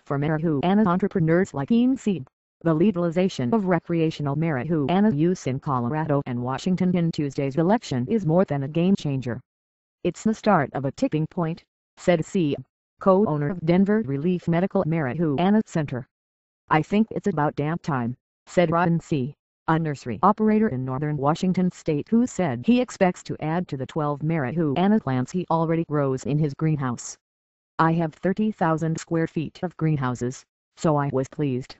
for marijuana entrepreneurs like Seeb. The legalization of recreational marijuana use in Colorado and Washington in Tuesday's election is more than a game changer. It's the start of a tipping point, said Seeb, co-owner of Denver Relief Medical Marijuana Center. I think it's about damn time, said Ryan C., a nursery operator in northern Washington state who said he expects to add to the 12 marijuana plants he already grows in his greenhouse. I have 30,000 square feet of greenhouses, so I was pleased.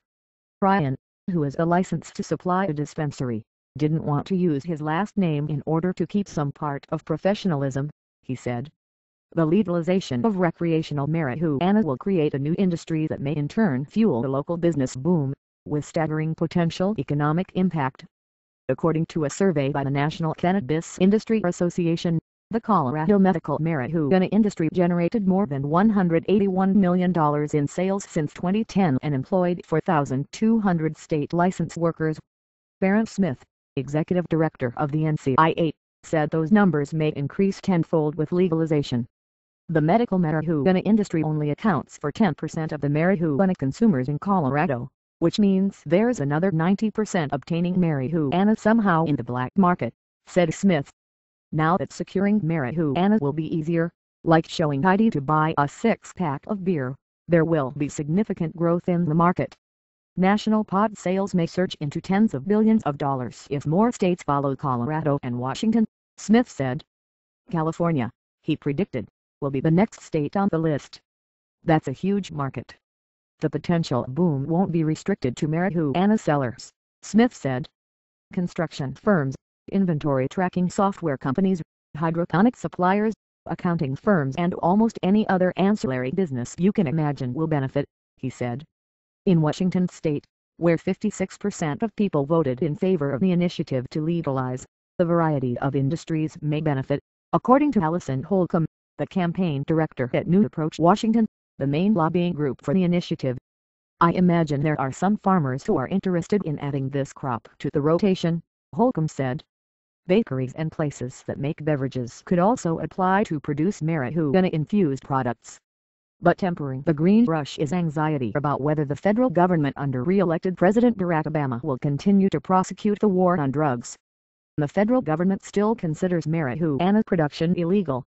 Ryan, who is licensed to supply a dispensary, didn't want to use his last name in order to keep some part of professionalism, he said. The legalization of recreational marijuana will create a new industry that may in turn fuel the local business boom, with staggering potential economic impact. According to a survey by the National Cannabis Industry Association, the Colorado medical marijuana industry generated more than $181 million in sales since 2010 and employed 4,200 state license workers. Baron Smith, executive director of the NCIA, said those numbers may increase tenfold with legalization. The medical marijuana industry only accounts for 10% of the marijuana consumers in Colorado, which means there's another 90% obtaining marijuana somehow in the black market, said Smith. Now that securing marijuana will be easier, like showing ID to buy a 6-pack of beer, there will be significant growth in the market. National pod sales may surge into tens of billions of dollars if more states follow Colorado and Washington, Smith said. California, he predicted, will be the next state on the list. That's a huge market. The potential boom won't be restricted to marijuana sellers, Smith said. Construction firms, inventory tracking software companies, hydroponic suppliers, accounting firms and almost any other ancillary business you can imagine will benefit, he said. In Washington state, where 56% of people voted in favor of the initiative to legalize, a variety of industries may benefit, according to Allison Holcomb, the campaign director at New Approach Washington, the main lobbying group for the initiative. I imagine there are some farmers who are interested in adding this crop to the rotation, Holcomb said. Bakeries and places that make beverages could also apply to produce marijuana-infused products. But tempering the green rush is anxiety about whether the federal government under re-elected President Barack Obama will continue to prosecute the war on drugs. The federal government still considers marijuana production illegal.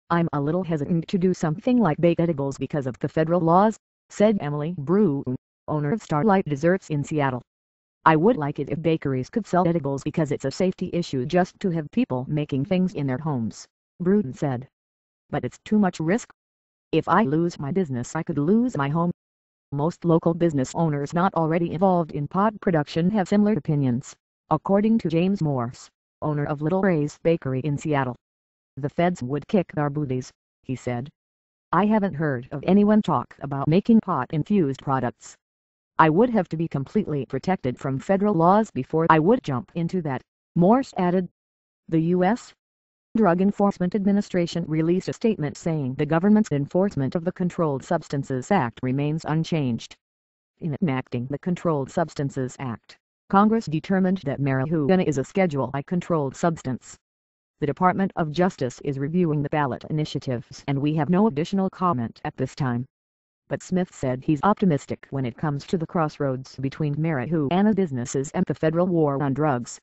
I'm a little hesitant to do something like bake edibles because of the federal laws, said Emily Brew, owner of Starlight Desserts in Seattle. I would like it if bakeries could sell edibles because it's a safety issue just to have people making things in their homes, Bruden said. But it's too much risk. If I lose my business I could lose my home. Most local business owners not already involved in pod production have similar opinions, according to James Morse, owner of Little Ray's Bakery in Seattle. The feds would kick our booties, he said. I haven't heard of anyone talk about making pot-infused products. I would have to be completely protected from federal laws before I would jump into that, Morse added. The U.S. Drug Enforcement Administration released a statement saying the government's enforcement of the Controlled Substances Act remains unchanged. In enacting the Controlled Substances Act, Congress determined that marijuana is a Schedule I controlled substance. The Department of Justice is reviewing the ballot initiatives and we have no additional comment at this time. But Smith said he's optimistic when it comes to the crossroads between marijuana businesses and the federal war on drugs.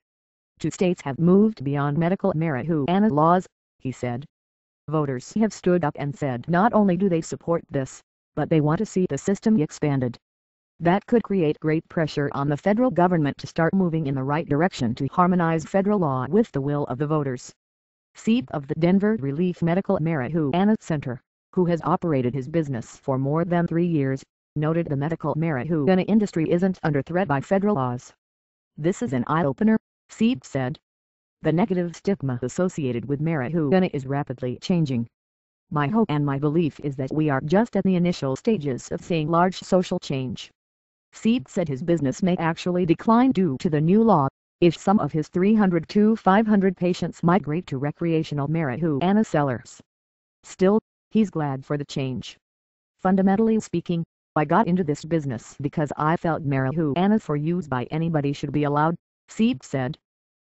2 states have moved beyond medical marijuana laws, he said. Voters have stood up and said not only do they support this, but they want to see the system expanded. That could create great pressure on the federal government to start moving in the right direction to harmonize federal law with the will of the voters. Seeb of the Denver Relief Medical Marijuana Center, who has operated his business for more than 3 years, noted the medical marijuana industry isn't under threat by federal laws. This is an eye-opener, Seeb said. The negative stigma associated with marijuana is rapidly changing. My hope and my belief is that we are just at the initial stages of seeing large social change. Seeb said his business may actually decline due to the new law, if some of his 300 to 500 patients migrate to recreational marijuana sellers. Still, he's glad for the change. Fundamentally speaking, I got into this business because I felt marijuana for use by anybody should be allowed, Seeb said.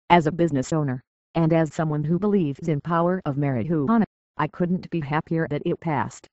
As a business owner, and as someone who believes in power of marijuana, I couldn't be happier that it passed.